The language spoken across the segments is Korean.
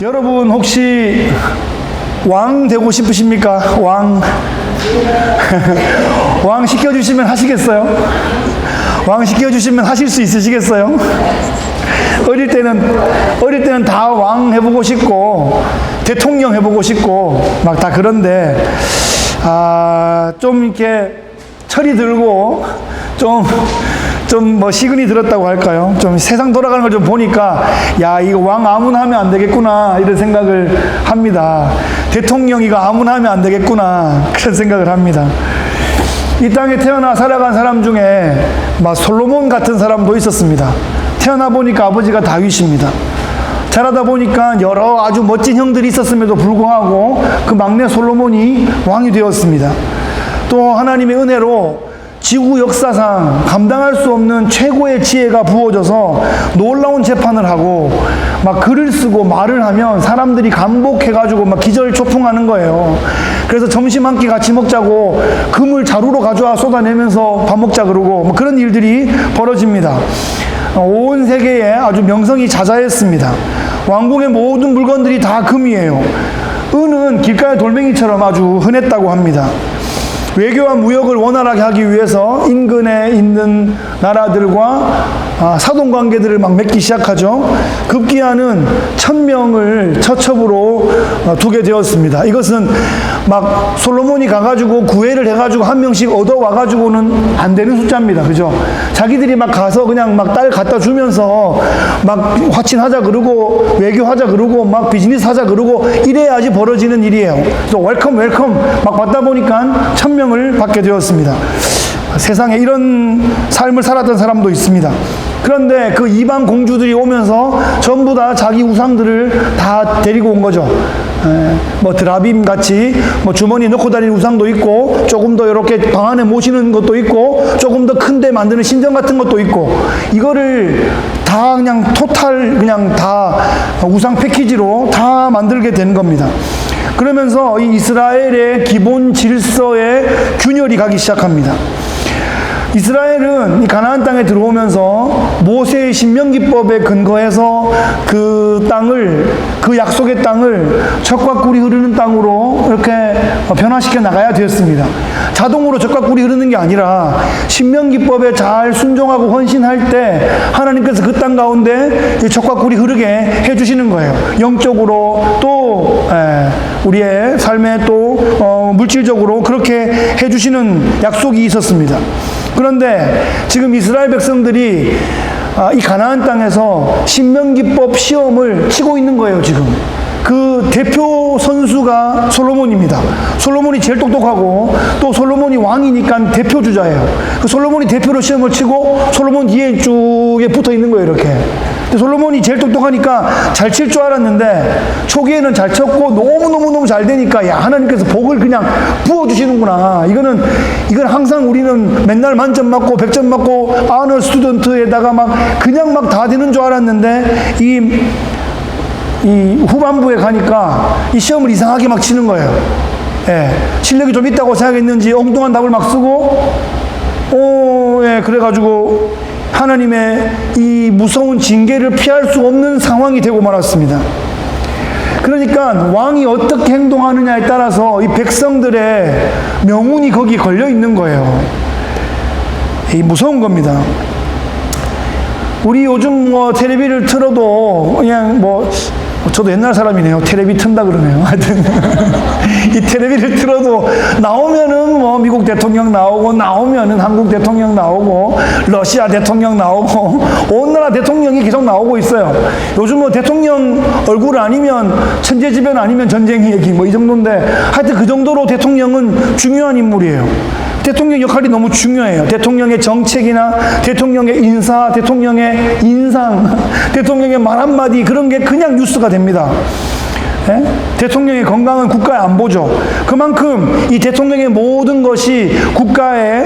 여러분 혹시 왕 되고 싶으십니까? 왕. 왕 시켜주시면 하시겠어요? 왕 시켜주시면 하실 수 있으시겠어요? 어릴 때는 다 왕 해보고 싶고, 대통령 해보고 싶고, 막 다 그런데, 좀 이렇게 철이 들고, 좀 뭐 시근이 들었다고 할까요? 좀 세상 돌아가는 걸 좀 보니까, 야, 이거 왕 아무나 하면 안 되겠구나, 이런 생각을 합니다. 대통령 이거 아무나 하면 안 되겠구나, 그런 생각을 합니다. 이 땅에 태어나 살아간 사람 중에 막 솔로몬 같은 사람도 있었습니다. 태어나 보니까 아버지가 다윗입니다. 자라다 보니까 여러 아주 멋진 형들이 있었음에도 불구하고 그 막내 솔로몬이 왕이 되었습니다. 또 하나님의 은혜로 지구 역사상 감당할 수 없는 최고의 지혜가 부어져서 놀라운 재판을 하고 막 글을 쓰고 말을 하면 사람들이 감복해가지고 막 기절초풍하는 거예요. 그래서 점심 한 끼 같이 먹자고 금을 자루로 가져와 쏟아내면서 밥 먹자 그러고 뭐 그런 일들이 벌어집니다. 온 세계에 아주 명성이 자자했습니다. 왕궁의 모든 물건들이 다 금이에요. 은은 길가의 돌멩이처럼 아주 흔했다고 합니다. 외교와 무역을 원활하게 하기 위해서 인근에 있는 나라들과 사돈관계들을 막 맺기 시작하죠. 급기야는 1000명을 처첩으로 두게 되었습니다. 이것은 막 솔로몬이 가가지고 구애를 해가지고 한 명씩 얻어와가지고는 안 되는 숫자입니다. 그죠? 자기들이 막 가서 그냥 막 딸 갖다 주면서 막 화친하자 그러고 외교하자 그러고 막 비즈니스 하자 그러고 이래야지 벌어지는 일이에요. 그래서 웰컴 막 받다 보니까 1000명을 받게 되었습니다. 세상에 이런 삶을 살았던 사람도 있습니다. 그런데 그 이방 공주들이 오면서 전부 다 자기 우상들을 다 데리고 온 거죠. 뭐 드라빔 같이 뭐 주머니에 넣고 다니는 우상도 있고, 조금 더 이렇게 방 안에 모시는 것도 있고, 조금 더 큰데 만드는 신전 같은 것도 있고, 이거를 다 그냥 토탈 그냥 다 우상 패키지로 다 만들게 된 겁니다. 그러면서 이 이스라엘의 기본 질서에 균열이 가기 시작합니다. 이스라엘은 이 가나안 땅에 들어오면서 모세의 신명기법에 근거해서 그 땅을, 그 약속의 땅을 젖과 꿀이 흐르는 땅으로 이렇게 변화시켜 나가야 되었습니다. 자동으로 젖과 꿀이 흐르는 게 아니라 신명기법에 잘 순종하고 헌신할 때 하나님께서 그 땅 가운데 젖과 꿀이 흐르게 해주시는 거예요. 영적으로 또 우리의 삶에 또 물질적으로 그렇게 해주시는 약속이 있었습니다. 그런데 지금 이스라엘 백성들이 이 가나안 땅에서 신명기법 시험을 치고 있는 거예요. 지금 그 대표 선수가 솔로몬입니다. 솔로몬이 제일 똑똑하고 또 솔로몬이 왕이니까 대표 주자예요. 그 솔로몬이 대표로 시험을 치고 솔로몬 뒤에 쭉에 붙어 있는 거예요. 이렇게. 솔로몬이 제일 똑똑하니까 잘 칠 줄 알았는데 초기에는 잘 쳤고 너무너무 잘 되니까 야, 하나님께서 복을 그냥 부어주시는구나. 이건 항상 우리는 맨날 만점 맞고 100점 맞고 아너 스튜던트에다가 막 그냥 막 다 되는 줄 알았는데 이 후반부에 가니까 이 시험을 이상하게 막 치는 거예요. 예, 실력이 좀 있다고 생각했는지 엉뚱한 답을 막 쓰고 그래가지고 하나님의 이 무서운 징계를 피할 수 없는 상황이 되고 말았습니다. 그러니까 왕이 어떻게 행동하느냐에 따라서 이 백성들의 명운이 거기 걸려 있는 거예요. 이 무서운 겁니다. 우리 요즘 뭐 텔레비를 틀어도 그냥 뭐 저도 옛날 사람이네요. 텔레비 튼다 그러네요. 하여튼 이 텔레비를 틀어도 나오면은 뭐 미국 대통령 나오고, 나오면은 한국 대통령 나오고, 러시아 대통령 나오고, 온 나라 대통령이 계속 나오고 있어요. 요즘 뭐 대통령 얼굴 아니면 천재지변 아니면 전쟁 얘기 뭐 이 정도인데, 하여튼 그 정도로 대통령은 중요한 인물이에요. 대통령 역할이 너무 중요해요. 대통령의 정책이나 대통령의 인사, 대통령의 인상, 대통령의 말 한마디, 그런 게 그냥 뉴스가 됩니다. 예? 대통령의 건강은 국가의 안보죠. 그만큼 이 대통령의 모든 것이 국가에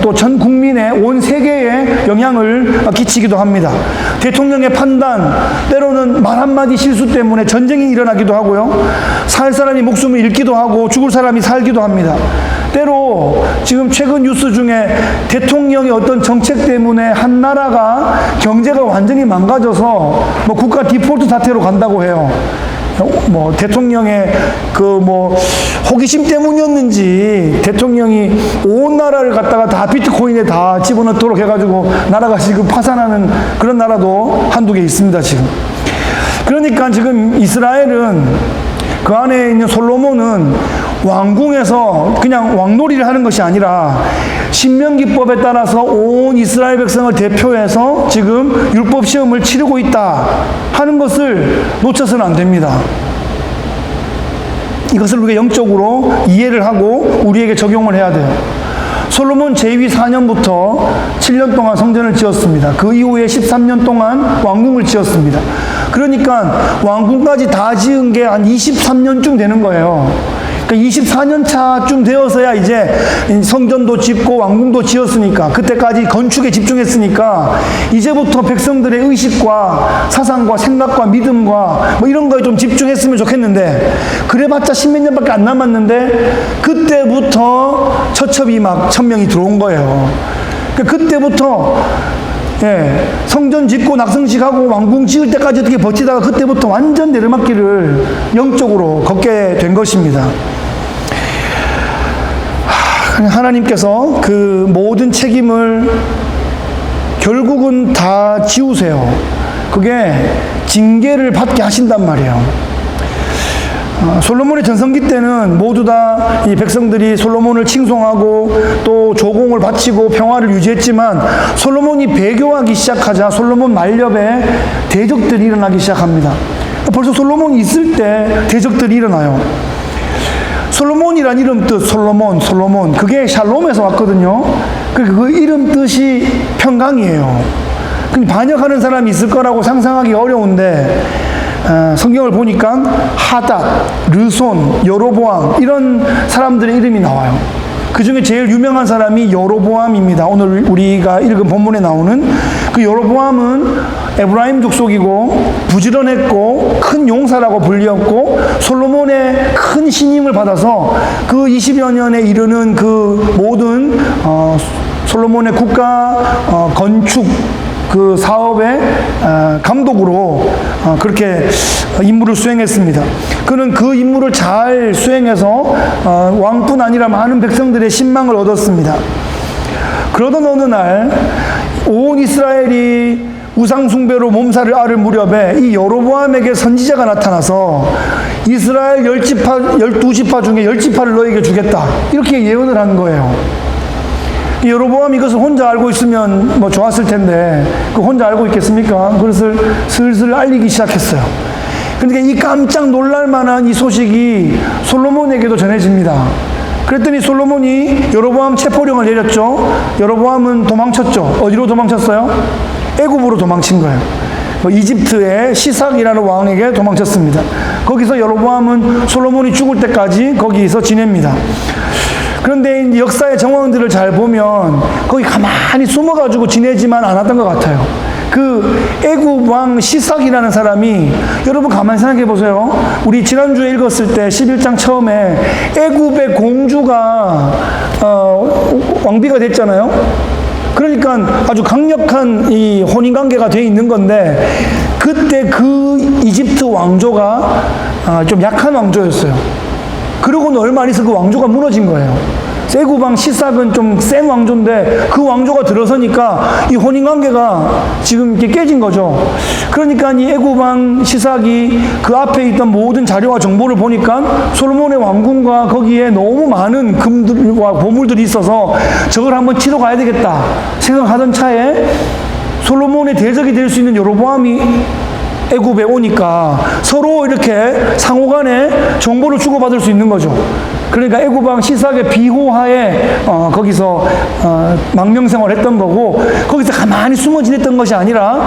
또 전 국민의 온 세계에 영향을 끼치기도 합니다. 대통령의 판단, 때로는 말 한마디 실수 때문에 전쟁이 일어나기도 하고요. 살 사람이 목숨을 잃기도 하고 죽을 사람이 살기도 합니다. 때로 지금 최근 뉴스 중에 대통령의 어떤 정책 때문에 한 나라가 경제가 완전히 망가져서 뭐 국가 디폴트 사태로 간다고 해요. 뭐 대통령의 그 뭐 호기심 때문이었는지 대통령이 온 나라를 갖다가 다 비트코인에 다 집어넣도록 해가지고 나라가 지금 파산하는 그런 나라도 한두 개 있습니다, 지금. 그러니까 지금 이스라엘은 그 안에 있는 솔로몬은 왕궁에서 그냥 왕놀이를 하는 것이 아니라 신명기법에 따라서 온 이스라엘 백성을 대표해서 지금 율법 시험을 치르고 있다 하는 것을 놓쳐서는 안 됩니다. 이것을 우리가 영적으로 이해를 하고 우리에게 적용을 해야 돼요. 솔로몬 제2 4년부터 7년 동안 성전을 지었습니다. 그 이후에 13년 동안 왕궁을 지었습니다. 그러니까 왕궁까지 다 지은 게 한 23년쯤 되는 거예요. 그러니까 24년 차쯤 되어서야 이제 성전도 짓고 왕궁도 지었으니까, 그때까지 건축에 집중했으니까 이제부터 백성들의 의식과 사상과 생각과 믿음과 뭐 이런 거에 좀 집중했으면 좋겠는데, 그래봤자 십몇 년밖에 안 남았는데 그때부터 처첩이 막 1000명이 들어온 거예요. 그러니까 그때부터 성전 짓고 낙성식하고 왕궁 지을 때까지 어떻게 버티다가 그때부터 완전 내리막길을 영적으로 걷게 된 것입니다. 하나님께서 그 모든 책임을 결국은 다 지우세요. 그게 징계를 받게 하신단 말이에요. 솔로몬의 전성기 때는 모두 다 이 백성들이 솔로몬을 칭송하고 또 조공을 바치고 평화를 유지했지만, 솔로몬이 배교하기 시작하자 솔로몬 말년에 대적들이 일어나기 시작합니다. 벌써 솔로몬이 있을 때 대적들이 일어나요. 솔로몬이란 이름 뜻 솔로몬 그게 샬롬에서 왔거든요. 그 이름 뜻이 평강이에요. 반역하는 사람이 있을 거라고 상상하기 어려운데 성경을 보니까 하닷, 르손, 여로보암 이런 사람들의 이름이 나와요. 그 중에 제일 유명한 사람이 여로보암입니다. 오늘 우리가 읽은 본문에 나오는 그 여로보암은 에브라임 족속이고 부지런했고 큰 용사라고 불리었고 솔로몬의 큰 신임을 받아서 그 20여 년에 이르는 그 모든 솔로몬의 국가 건축 그 사업의 감독으로 그렇게 임무를 수행했습니다. 그는 그 임무를 잘 수행해서 왕뿐 아니라 많은 백성들의 신망을 얻었습니다. 그러던 어느 날 온 이스라엘이 우상숭배로 몸살을 앓을 무렵에 이 여로보암에게 선지자가 나타나서 이스라엘 12지파 중에 10지파를 너에게 주겠다, 이렇게 예언을 한 거예요. 여로보암이 이것을 혼자 알고 있으면 뭐 좋았을 텐데 그 혼자 알고 있겠습니까? 그것을 슬슬 알리기 시작했어요. 그러니까 이 깜짝 놀랄 만한 이 소식이 솔로몬에게도 전해집니다. 그랬더니 솔로몬이 여로보암 체포령을 내렸죠. 여로보암은 도망쳤죠. 어디로 도망쳤어요? 애굽으로 도망친 거예요. 이집트의 시삭이라는 왕에게 도망쳤습니다. 거기서 여로보암은 솔로몬이 죽을 때까지 거기서 지냅니다. 그런데 역사의 정황들을 잘 보면 거기 가만히 숨어가지고 지내지만 않았던 것 같아요. 그 애굽 왕 시삭이라는 사람이, 여러분 가만히 생각해 보세요. 우리 지난주에 읽었을 때 11장 처음에 애굽의 공주가 왕비가 됐잖아요. 그러니까 아주 강력한 이 혼인관계가 돼 있는 건데, 그때 그 이집트 왕조가 좀 약한 왕조였어요. 그러고는 얼마 안 있어 그 왕조가 무너진 거예요. 애굽 왕 시삭은 좀 센 왕조인데 그 왕조가 들어서니까 이 혼인관계가 지금 이렇게 깨진 거죠. 그러니까 이 애굽 왕 시삭이 그 앞에 있던 모든 자료와 정보를 보니까 솔로몬의 왕궁과 거기에 너무 많은 금들과 보물들이 있어서 저걸 한번 치러 가야 되겠다 생각하던 차에 솔로몬의 대적이 될 수 있는 여로보암이 애굽에 오니까 서로 이렇게 상호간에 정보를 주고받을 수 있는 거죠. 그러니까 애굽 왕 시삭의 비호하에 거기서 망명생활을 했던 거고, 거기서 가만히 숨어 지냈던 것이 아니라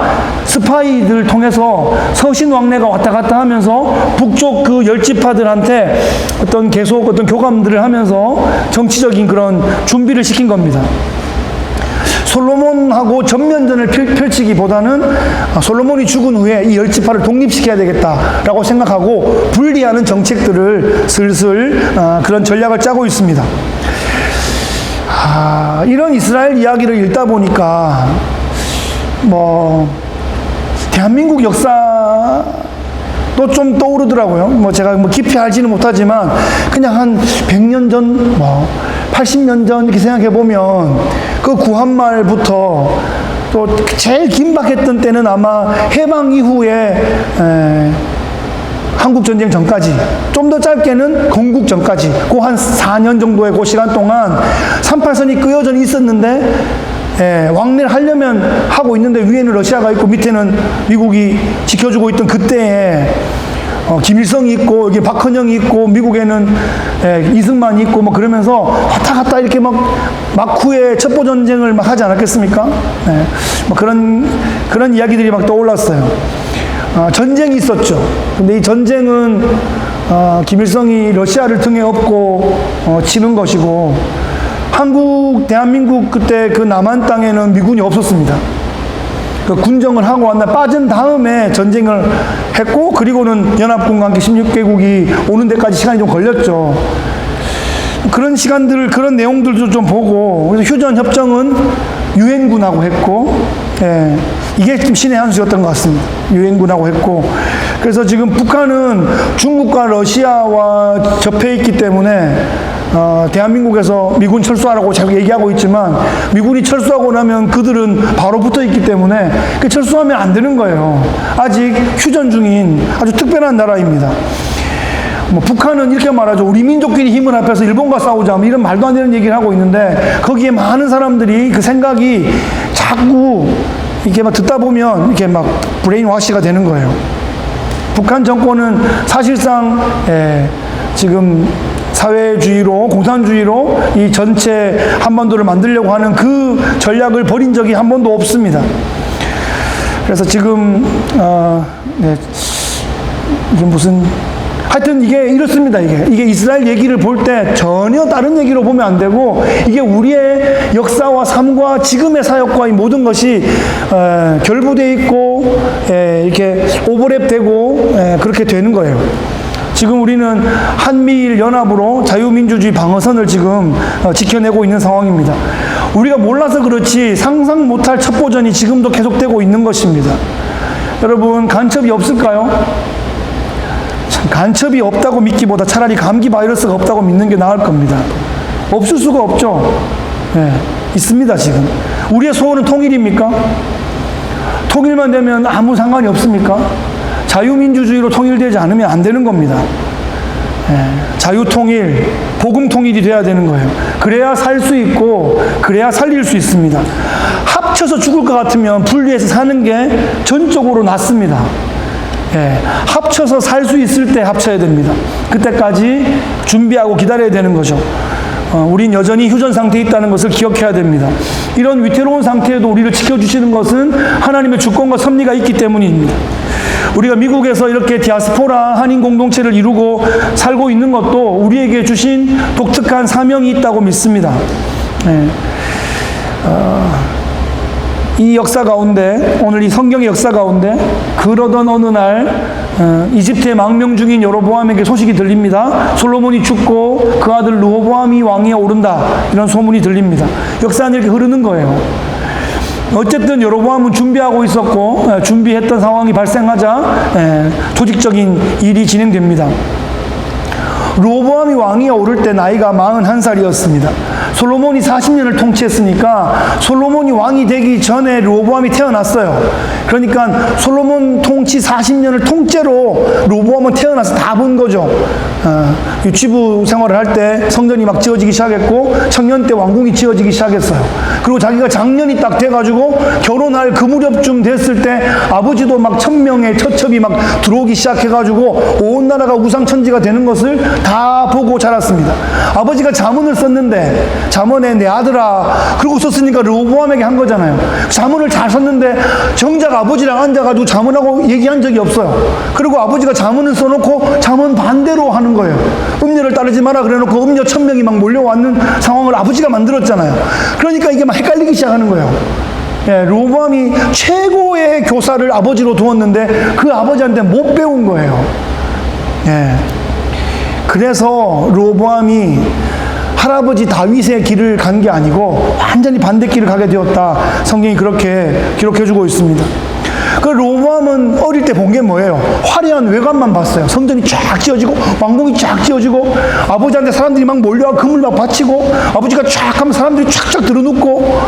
스파이들 통해서 서신 왕래가 왔다 갔다 하면서 북쪽 그 10지파들한테 어떤 교감들을 하면서 정치적인 그런 준비를 시킨 겁니다. 솔로몬하고 전면전을 펼치기보다는 솔로몬이 죽은 후에 이 10지파를 독립시켜야 되겠다라고 생각하고 분리하는 정책들을 슬슬 그런 전략을 짜고 있습니다. 이런 이스라엘 이야기를 읽다 보니까 대한민국 역사에 또 좀 떠오르더라고요. 뭐 제가 뭐 깊이 알지는 못하지만 그냥 한 100년 전, 뭐 80년 전 이렇게 생각해 보면 그 구한말부터 또 제일 긴박했던 때는 아마 해방 이후에 한국전쟁 전까지, 좀 더 짧게는 건국 전까지, 그 한 4년 정도의 그 시간 동안 38선이 끄여져 있었는데, 왕래를 하려면 하고 있는데 위에는 러시아가 있고 밑에는 미국이 지켜주고 있던 그때에 김일성이 있고 여기 박헌영이 있고 미국에는 이승만이 있고 뭐 그러면서 왔다 갔다 이렇게 막 막후에 첩보전쟁을 막 하지 않았겠습니까? 뭐 그런 이야기들이 막 떠올랐어요. 전쟁이 있었죠. 근데 이 전쟁은 김일성이 러시아를 등에 업고 치는 것이고, 대한민국 그때 그 남한 땅에는 미군이 없었습니다. 그 군정을 하고 왔나 빠진 다음에 전쟁을 했고, 그리고는 연합군과 함께 16개국이 오는 데까지 시간이 좀 걸렸죠. 그런 시간들, 그런 내용들도 좀 보고, 그래서 휴전협정은 유엔군하고 했고, 이게 좀 신의 한 수였던 것 같습니다. 유엔군하고 했고. 그래서 지금 북한은 중국과 러시아와 접해 있기 때문에 대한민국에서 미군 철수하라고 자꾸 얘기하고 있지만, 미군이 철수하고 나면 그들은 바로 붙어 있기 때문에 철수하면 안 되는 거예요. 아직 휴전 중인 아주 특별한 나라입니다. 뭐 북한은 이렇게 말하죠. 우리 민족끼리 힘을 합해서 일본과 싸우자, 뭐 이런 말도 안 되는 얘기를 하고 있는데, 거기에 많은 사람들이 그 생각이 자꾸 이렇게 막 듣다 보면 이렇게 막 브레인 와시가 되는 거예요. 북한 정권은 사실상 지금 사회주의로, 공산주의로 이 전체 한반도를 만들려고 하는 그 전략을 벌인 적이 한 번도 없습니다. 그래서 지금 이게 무슨, 하여튼 이게 이렇습니다. 이게 이스라엘 얘기를 볼 때 전혀 다른 얘기로 보면 안 되고, 이게 우리의 역사와 삶과 지금의 사역과 이 모든 것이 결부되어 있고 이렇게 오버랩되고 그렇게 되는 거예요. 지금 우리는 한미일 연합으로 자유민주주의 방어선을 지금 지켜내고 있는 상황입니다. 우리가 몰라서 그렇지 상상 못할 첩보전이 지금도 계속되고 있는 것입니다. 여러분, 간첩이 없을까요? 간첩이 없다고 믿기보다 차라리 감기 바이러스가 없다고 믿는 게 나을 겁니다. 없을 수가 없죠. 있습니다. 지금 우리의 소원은 통일입니까? 통일만 되면 아무 상관이 없습니까? 자유민주주의로 통일되지 않으면 안 되는 겁니다. 자유통일, 복음통일이 돼야 되는 거예요. 그래야 살 수 있고, 그래야 살릴 수 있습니다. 합쳐서 죽을 것 같으면 분리해서 사는 게 전적으로 낫습니다. 합쳐서 살 수 있을 때 합쳐야 됩니다. 그때까지 준비하고 기다려야 되는 거죠. 우린 여전히 휴전 상태에 있다는 것을 기억해야 됩니다. 이런 위태로운 상태에도 우리를 지켜주시는 것은 하나님의 주권과 섭리가 있기 때문입니다. 우리가 미국에서 이렇게 디아스포라 한인 공동체를 이루고 살고 있는 것도 우리에게 주신 독특한 사명이 있다고 믿습니다. 이 역사 가운데, 오늘 이 성경의 역사 가운데 그러던 어느 날 이집트의 망명 중인 여로보암에게 소식이 들립니다. 솔로몬이 죽고 그 아들 르호보암이 왕위에 오른다, 이런 소문이 들립니다. 역사는 이렇게 흐르는 거예요. 어쨌든 여로보암은 준비하고 있었고, 준비했던 상황이 발생하자 조직적인 일이 진행됩니다. 르호보암이 왕위에 오를 때 나이가 41살이었습니다. 솔로몬이 40년을 통치했으니까 솔로몬이 왕이 되기 전에 르호보암이 태어났어요. 그러니까 솔로몬 통치 40년을 통째로 르호보암은 태어나서 다 본 거죠. 유치부 생활을 할 때 성전이 막 지어지기 시작했고, 청년 때 왕궁이 지어지기 시작했어요. 그리고 자기가 장년이 딱 돼가지고 결혼할 그 무렵쯤 됐을 때 아버지도 막 1000명의 처첩이 막 들어오기 시작해가지고 온 나라가 우상천지가 되는 것을 다 보고 자랐습니다. 아버지가 자문을 썼는데, 자문에 내 아들아 그러고 썼으니까 르호보암에게 한 거잖아요. 자문을 잘 썼는데 정작 아버지랑 앉아가지고 자문하고 얘기한 적이 없어요. 그리고 아버지가 자문을 써놓고 자문 반대로 하는 거예요. 음녀를 따르지 마라 그래놓고 음녀 1000명이 막 몰려왔는 상황을 아버지가 만들었잖아요. 그러니까 이게 막 헷갈리기 시작하는 거예요. 르호보암이 최고의 교사를 아버지로 두었는데 그 아버지한테 못 배운 거예요. 그래서 르호보암이 할아버지 다윗의 길을 간 게 아니고 완전히 반대 길을 가게 되었다. 성경이 그렇게 기록해주고 있습니다. 그 로보암은 어릴 때 본 게 뭐예요? 화려한 외관만 봤어요. 성전이 쫙 지어지고 왕궁이 쫙 지어지고 아버지한테 사람들이 막 몰려와 금을 막 바치고 아버지가 쫙 하면 사람들이 쫙쫙 들어눕고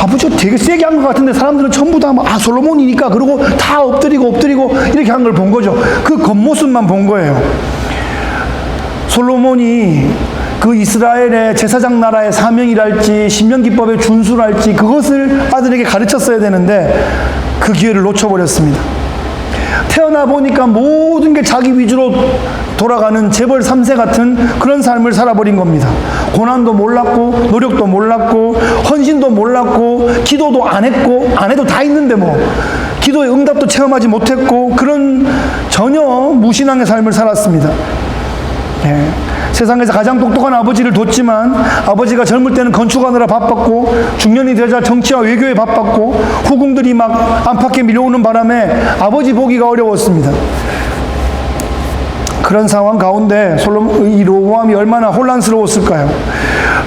아버지가 되게 세게 한 것 같은데 사람들은 전부 다 막 솔로몬이니까 그러고 다 엎드리고 이렇게 한 걸 본 거죠. 그 겉모습만 본 거예요. 솔로몬이 그 이스라엘의 제사장 나라의 사명이랄지 신명기법의 준수랄지 그것을 아들에게 가르쳤어야 되는데 그 기회를 놓쳐버렸습니다. 태어나 보니까 모든 게 자기 위주로 돌아가는 재벌 3세 같은 그런 삶을 살아버린 겁니다. 고난도 몰랐고 노력도 몰랐고 헌신도 몰랐고 기도도 안 했고 안 해도 다 있는데 뭐 기도의 응답도 체험하지 못했고 그런 전혀 무신앙의 삶을 살았습니다. 예. 세상에서 가장 똑똑한 아버지를 뒀지만 아버지가 젊을 때는 건축하느라 바빴고 중년이 되자 정치와 외교에 바빴고 후궁들이 막 안팎에 밀려오는 바람에 아버지 보기가 어려웠습니다. 그런 상황 가운데 이 로보암이 얼마나 혼란스러웠을까요?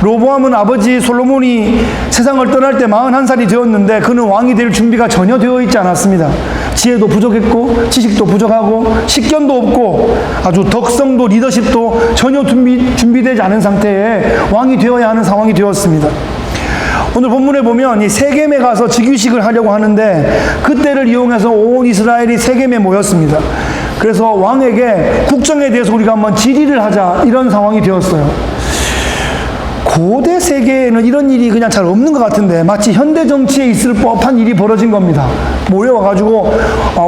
로보암은 아버지 솔로몬이 세상을 떠날 때 41살이 되었는데 그는 왕이 될 준비가 전혀 되어 있지 않았습니다. 지혜도 부족했고 지식도 부족하고 식견도 없고 아주 덕성도 리더십도 전혀 준비되지 않은 상태에 왕이 되어야 하는 상황이 되었습니다. 오늘 본문에 보면 이 세겜에 가서 즉위식을 하려고 하는데 그때를 이용해서 온 이스라엘이 세겜에 모였습니다. 그래서 왕에게 국정에 대해서 우리가 한번 질의를 하자 이런 상황이 되었어요. 고대 세계에는 이런 일이 그냥 잘 없는 것 같은데 마치 현대 정치에 있을 법한 일이 벌어진 겁니다. 모여와가지고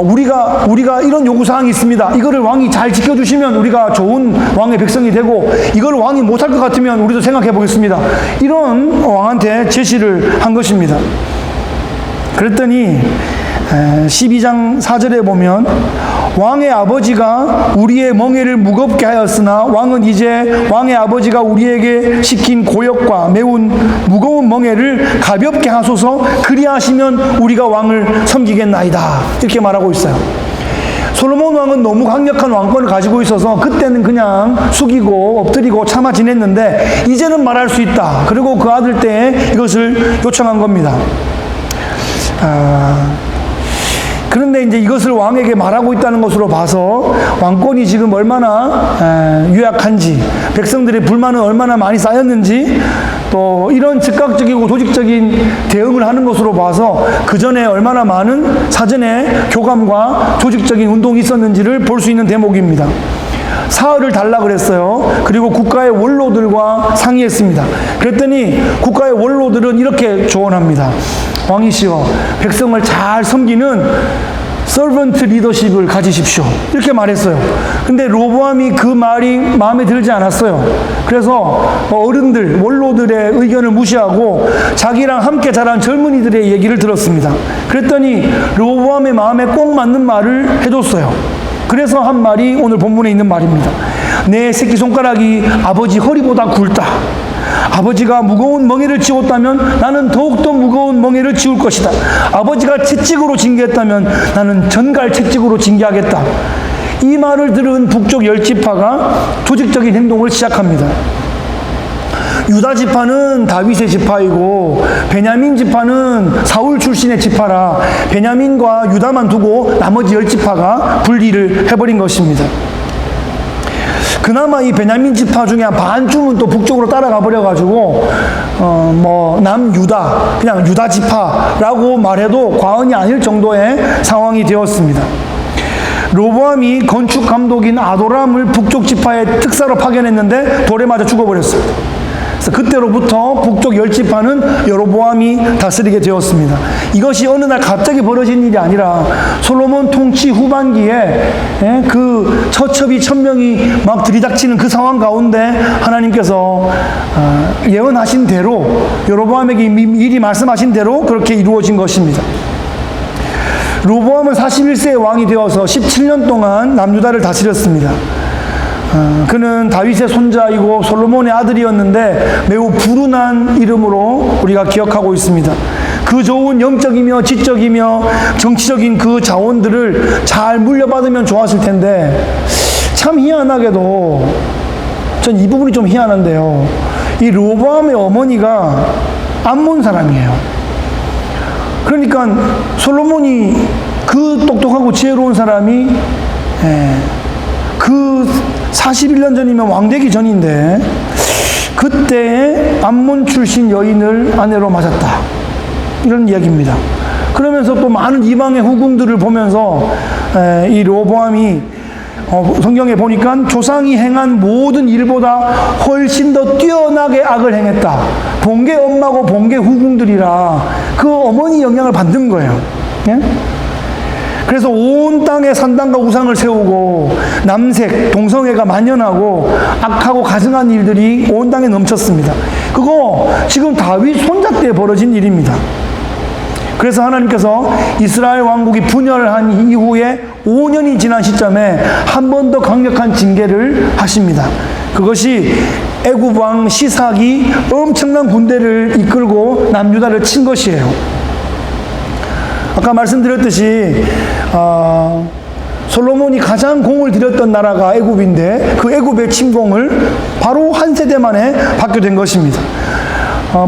우리가 이런 요구사항이 있습니다. 이거를 왕이 잘 지켜주시면 우리가 좋은 왕의 백성이 되고 이걸 왕이 못할 것 같으면 우리도 생각해 보겠습니다. 이런 왕한테 제시를 한 것입니다. 그랬더니 12장 4절에 보면 왕의 아버지가 우리의 멍에를 무겁게 하였으나 왕은 이제 왕의 아버지가 우리에게 시킨 고역과 매운 무거운 멍에를 가볍게 하소서 그리하시면 우리가 왕을 섬기겠나이다 이렇게 말하고 있어요. 솔로몬 왕은 너무 강력한 왕권을 가지고 있어서 그때는 그냥 숙이고 엎드리고 참아 지냈는데 이제는 말할 수 있다. 그리고 그 아들 때에 이것을 요청한 겁니다. 그런데 이제 이것을 왕에게 말하고 있다는 것으로 봐서 왕권이 지금 얼마나 유약한지 백성들의 불만은 얼마나 많이 쌓였는지 또 이런 즉각적이고 조직적인 대응을 하는 것으로 봐서 그 전에 얼마나 많은 사전에 교감과 조직적인 운동이 있었는지를 볼 수 있는 대목입니다. 사흘을 달라 그랬어요. 그리고 국가의 원로들과 상의했습니다. 그랬더니 국가의 원로들은 이렇게 조언합니다. 왕이시여, 백성을 잘 섬기는 서번트 리더십을 가지십시오. 이렇게 말했어요. 근데 로보암이 그 말이 마음에 들지 않았어요. 그래서 어른들, 원로들의 의견을 무시하고 자기랑 함께 자란 젊은이들의 얘기를 들었습니다. 그랬더니 로보암의 마음에 꼭 맞는 말을 해줬어요. 그래서 한 말이 오늘 본문에 있는 말입니다. 내 새끼손가락이 아버지 허리보다 굵다. 아버지가 무거운 멍에를 지웠다면 나는 더욱더 무거운 멍에를 지울 것이다. 아버지가 채찍으로 징계했다면 나는 전갈 채찍으로 징계하겠다. 이 말을 들은 북쪽 10지파가 조직적인 행동을 시작합니다. 유다 지파는 다윗의 지파이고 베냐민 지파는 사울 출신의 지파라 베냐민과 유다만 두고 나머지 10지파가 분리를 해버린 것입니다. 그나마 이 베냐민 지파 중에 한 반쯤은 또 북쪽으로 따라가 버려가지고 남유다 그냥 유다 지파라고 말해도 과언이 아닐 정도의 상황이 되었습니다. 로보암이 건축 감독인 아도람을 북쪽 지파의 특사로 파견했는데 돌에 맞아 죽어버렸습니다. 그래서 그때로부터 북쪽 10지파는 여로보암이 다스리게 되었습니다. 이것이 어느 날 갑자기 벌어진 일이 아니라 솔로몬 통치 후반기에 그 처첩이 1000명이 막 들이닥치는 그 상황 가운데 하나님께서 예언하신 대로 여로보암에게 미리 말씀하신 대로 그렇게 이루어진 것입니다. 로보암은 41세의 왕이 되어서 17년 동안 남유다를 다스렸습니다. 그는 다윗의 손자이고 솔로몬의 아들이었는데 매우 불운한 이름으로 우리가 기억하고 있습니다. 그 좋은 영적이며 지적이며 정치적인 그 자원들을 잘 물려받으면 좋았을 텐데 참 희한하게도 전 이 부분이 좀 희한한데요. 이 로보암의 어머니가 암몬 사람이에요. 그러니까 솔로몬이 그 똑똑하고 지혜로운 사람이 그 41년 전이면 왕되기 전인데 그때에 암몬 출신 여인을 아내로 맞았다. 이런 이야기입니다. 그러면서 또 많은 이방의 후궁들을 보면서 이 르호보암이 성경에 보니까 조상이 행한 모든 일보다 훨씬 더 뛰어나게 악을 행했다. 본계 엄마고 본계 후궁들이라 그 어머니 영향을 받는 거예요. 예? 그래서 온 땅에 산당과 우상을 세우고 남색, 동성애가 만연하고 악하고 가증한 일들이 온 땅에 넘쳤습니다. 그거 지금 다윗 손자 때 벌어진 일입니다. 그래서 하나님께서 이스라엘 왕국이 분열한 이후에 5년이 지난 시점에 한 번 더 강력한 징계를 하십니다. 그것이 애굽 왕 시삭이 엄청난 군대를 이끌고 남유다를 친 것이에요. 아까 말씀드렸듯이 솔로몬이 가장 공을 들였던 나라가 애굽인데 그 애굽의 침공을 바로 한 세대 만에 받게 된 것입니다.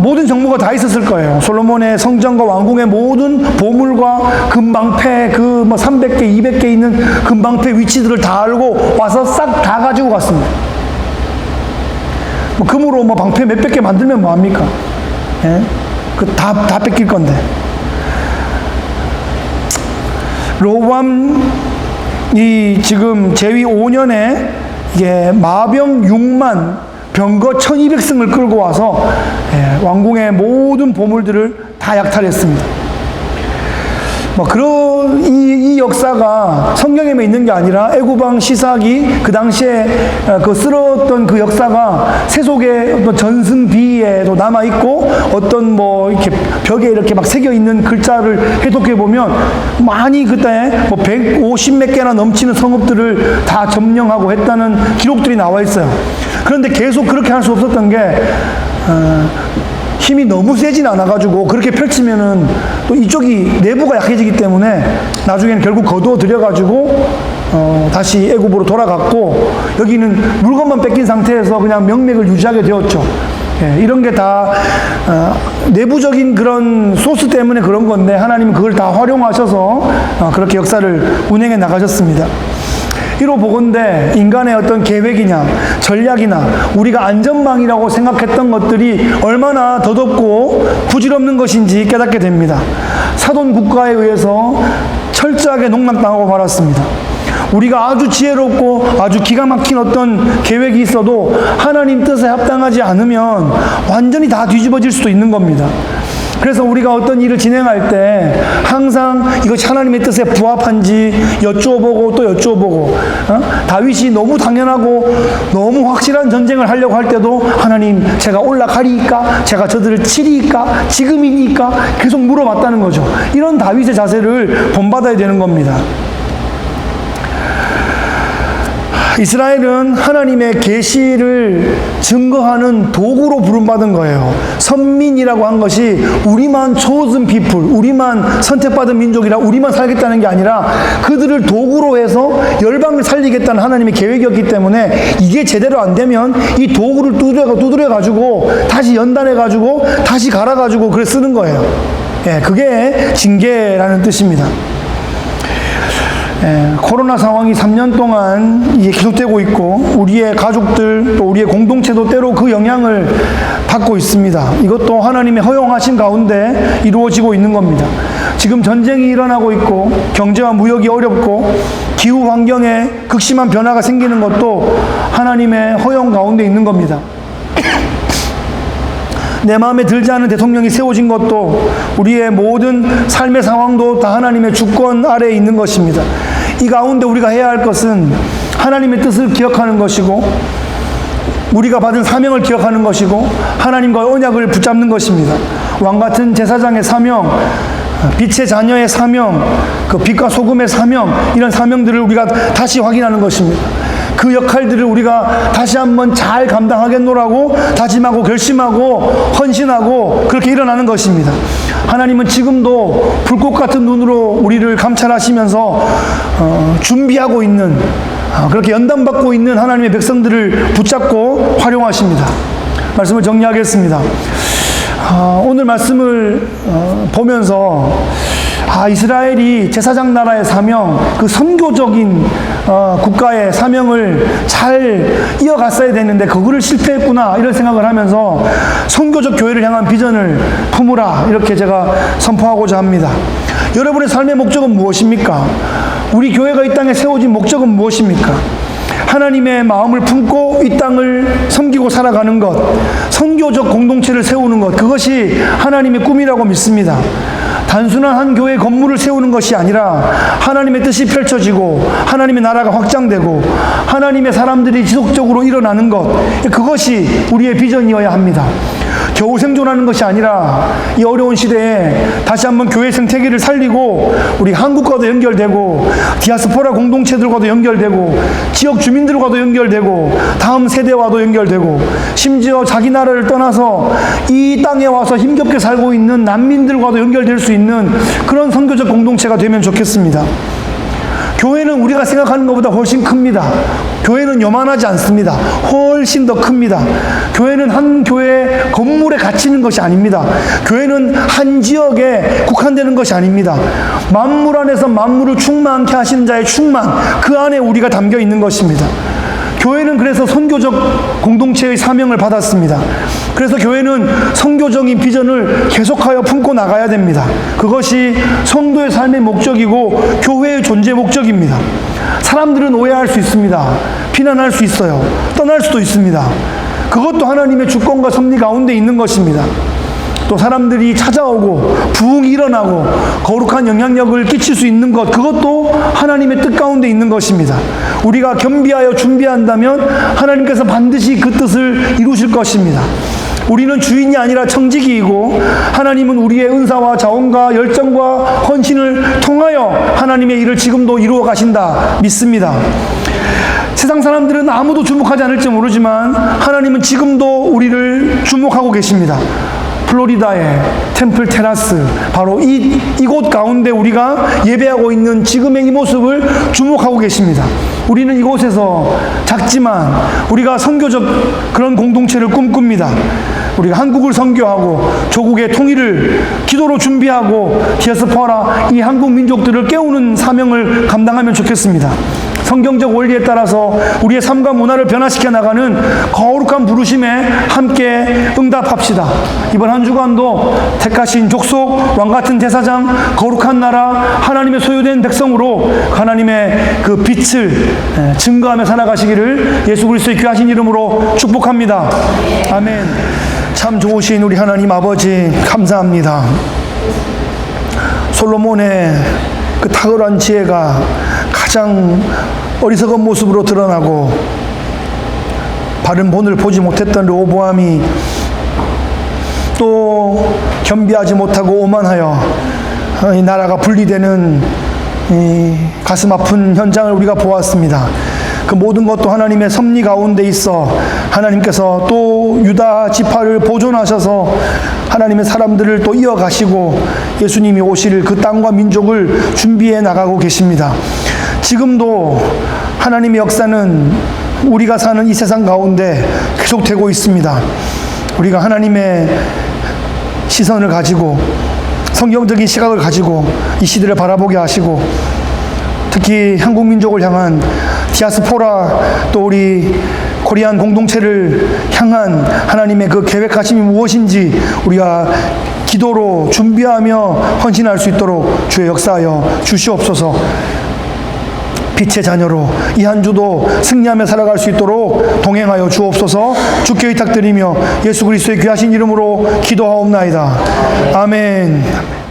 모든 정보가 다 있었을 거예요. 솔로몬의 성전과 왕궁의 모든 보물과 금방패, 300개, 200개 있는 금방패 위치들을 다 알고 와서 싹 다 가지고 갔습니다. 금으로 방패 몇백 개 만들면 뭐합니까? 예? 다 뺏길 건데. 르호보암이 지금 제위 5년에 이게 마병 6만 병거 1200승을 끌고 와서 왕궁의 모든 보물들을 다 약탈했습니다. 이 역사가 성경에만 있는 게 아니라 애굽왕 시삭이 그 당시에 쓸었던 그 역사가 세속의 어떤 전승비에도 남아있고 어떤 이렇게 벽에 이렇게 막 새겨있는 글자를 해독해보면 많이 그때 150몇 개나 넘치는 성읍들을 다 점령하고 했다는 기록들이 나와 있어요. 그런데 계속 그렇게 할 수 없었던 게 힘이 너무 세진 않아가지고 그렇게 펼치면은 또 이쪽이 내부가 약해지기 때문에 나중에는 결국 거두어 들여가지고 다시 애굽으로 돌아갔고 여기는 물건만 뺏긴 상태에서 그냥 명맥을 유지하게 되었죠. 이런 게 다 내부적인 그런 소스 때문에 그런 건데 하나님은 그걸 다 활용하셔서 그렇게 역사를 운행해 나가셨습니다. 이로 보건대 인간의 어떤 계획이냐 전략이나 우리가 안전망이라고 생각했던 것들이 얼마나 더덥고 부질없는 것인지 깨닫게 됩니다. 사돈 국가에 의해서 철저하게 농락당하고 말았습니다. 우리가 아주 지혜롭고 아주 기가 막힌 어떤 계획이 있어도 하나님 뜻에 합당하지 않으면 완전히 다 뒤집어질 수도 있는 겁니다. 그래서 우리가 어떤 일을 진행할 때 항상 이것이 하나님의 뜻에 부합한지 여쭈어보고 또 여쭈어보고 다윗이 너무 당연하고 너무 확실한 전쟁을 하려고 할 때도 하나님 제가 올라가리이까 제가 저들을 치리이까 지금이니까 계속 물어봤다는 거죠. 이런 다윗의 자세를 본받아야 되는 겁니다. 이스라엘은 하나님의 계시를 증거하는 도구로 부름받은 거예요. 선민이라고 한 것이 우리만 chosen people, 우리만 선택받은 민족이라 우리만 살겠다는 게 아니라 그들을 도구로 해서 열방을 살리겠다는 하나님의 계획이었기 때문에 이게 제대로 안 되면 이 도구를 두드려가지고 다시 연단해가지고 다시 갈아가지고 그래 쓰는 거예요. 그게 징계라는 뜻입니다. 코로나 상황이 3년 동안 이게 계속되고 있고 우리의 가족들 또 우리의 공동체도 때로 그 영향을 받고 있습니다. 이것도 하나님의 허용하신 가운데 이루어지고 있는 겁니다. 지금 전쟁이 일어나고 있고 경제와 무역이 어렵고 기후 환경에 극심한 변화가 생기는 것도 하나님의 허용 가운데 있는 겁니다. 내 마음에 들지 않은 대통령이 세워진 것도 우리의 모든 삶의 상황도 다 하나님의 주권 아래에 있는 것입니다. 이 가운데 우리가 해야 할 것은 하나님의 뜻을 기억하는 것이고 우리가 받은 사명을 기억하는 것이고 하나님과의 언약을 붙잡는 것입니다. 왕같은 제사장의 사명, 빛의 자녀의 사명, 그 빛과 소금의 사명, 이런 사명들을 우리가 다시 확인하는 것입니다. 그 역할들을 우리가 다시 한번 잘 감당하겠노라고 다짐하고 결심하고 헌신하고 그렇게 일어나는 것입니다. 하나님은 지금도 불꽃 같은 눈으로 우리를 감찰하시면서 준비하고 있는 그렇게 연단받고 있는 하나님의 백성들을 붙잡고 활용하십니다. 말씀을 정리하겠습니다. 오늘 말씀을 보면서 이스라엘이 제사장 나라의 사명, 그 선교적인 국가의 사명을 잘 이어갔어야 되는데 그거를 실패했구나 이런 생각을 하면서 선교적 교회를 향한 비전을 품으라 이렇게 제가 선포하고자 합니다. 여러분의 삶의 목적은 무엇입니까? 우리 교회가 이 땅에 세워진 목적은 무엇입니까? 하나님의 마음을 품고 이 땅을 섬기고 살아가는 것, 선교적 공동체를 세우는 것, 그것이 하나님의 꿈이라고 믿습니다. 단순한 한 교회 건물을 세우는 것이 아니라 하나님의 뜻이 펼쳐지고 하나님의 나라가 확장되고 하나님의 사람들이 지속적으로 일어나는 것, 그것이 우리의 비전이어야 합니다. 겨우 생존하는 것이 아니라 이 어려운 시대에 다시 한번 교회 생태계를 살리고 우리 한국과도 연결되고 디아스포라 공동체들과도 연결되고 지역 주민들과도 연결되고 다음 세대와도 연결되고 심지어 자기 나라를 떠나서 이 땅에 와서 힘겹게 살고 있는 난민들과도 연결될 수 있는 그런 선교적 공동체가 되면 좋겠습니다. 교회는 우리가 생각하는 것보다 훨씬 큽니다. 교회는 요만하지 않습니다. 훨씬 더 큽니다. 교회는 한 교회 건물에 갇히는 것이 아닙니다. 교회는 한 지역에 국한되는 것이 아닙니다. 만물 안에서 만물을 충만케 하시는 자의 충만, 그 안에 우리가 담겨 있는 것입니다. 교회는 그래서 선교적 공동체의 사명을 받았습니다. 그래서 교회는 선교적인 비전을 계속하여 품고 나가야 됩니다. 그것이 성도의 삶의 목적이고 교회의 존재 목적입니다. 사람들은 오해할 수 있습니다. 비난할 수 있어요. 떠날 수도 있습니다. 그것도 하나님의 주권과 섭리 가운데 있는 것입니다. 또 사람들이 찾아오고 부흥이 일어나고 거룩한 영향력을 끼칠 수 있는 것, 그것도 하나님의 뜻 가운데 있는 것입니다. 우리가 겸비하여 준비한다면 하나님께서 반드시 그 뜻을 이루실 것입니다. 우리는 주인이 아니라 청지기이고 하나님은 우리의 은사와 자원과 열정과 헌신을 통하여 하나님의 일을 지금도 이루어 가신다 믿습니다. 세상 사람들은 아무도 주목하지 않을지 모르지만 하나님은 지금도 우리를 주목하고 계십니다. 플로리다의 템플 테라스, 바로 이곳 가운데 우리가 예배하고 있는 지금의 이 모습을 주목하고 계십니다. 우리는 이곳에서 작지만 우리가 선교적 그런 공동체를 꿈꿉니다. 우리가 한국을 선교하고 조국의 통일을 기도로 준비하고 디아스포라 이 한국 민족들을 깨우는 사명을 감당하면 좋겠습니다. 성경적 원리에 따라서 우리의 삶과 문화를 변화시켜 나가는 거룩한 부르심에 함께 응답합시다. 이번 한 주간도 택하신 족속, 왕같은 제사장, 거룩한 나라, 하나님의 소유된 백성으로 하나님의 그 빛을 증거하며 살아가시기를 예수 그리스도의 귀하신 이름으로 축복합니다. 아멘. 참 좋으신 우리 하나님 아버지 감사합니다. 솔로몬의 그 탁월한 지혜가 가장 어리석은 모습으로 드러나고 바른 본을 보지 못했던 르호보암이 또 겸비하지 못하고 오만하여 이 나라가 분리되는 이 가슴 아픈 현장을 우리가 보았습니다. 그 모든 것도 하나님의 섭리 가운데 있어 하나님께서 또 유다 지파를 보존하셔서 하나님의 사람들을 또 이어가시고 예수님이 오실 그 땅과 민족을 준비해 나가고 계십니다. 지금도 하나님의 역사는 우리가 사는 이 세상 가운데 계속되고 있습니다. 우리가 하나님의 시선을 가지고 성경적인 시각을 가지고 이 시대를 바라보게 하시고 특히 한국 민족을 향한 디아스포라 또 우리 코리안 공동체를 향한 하나님의 그 계획하심이 무엇인지 우리가 기도로 준비하며 헌신할 수 있도록 주의 역사하여 주시옵소서. 빛의 자녀로 이 한 주도 승리하며 살아갈 수 있도록 동행하여 주옵소서. 주께 의탁드리며 예수 그리스도의 귀하신 이름으로 기도하옵나이다. 아멘.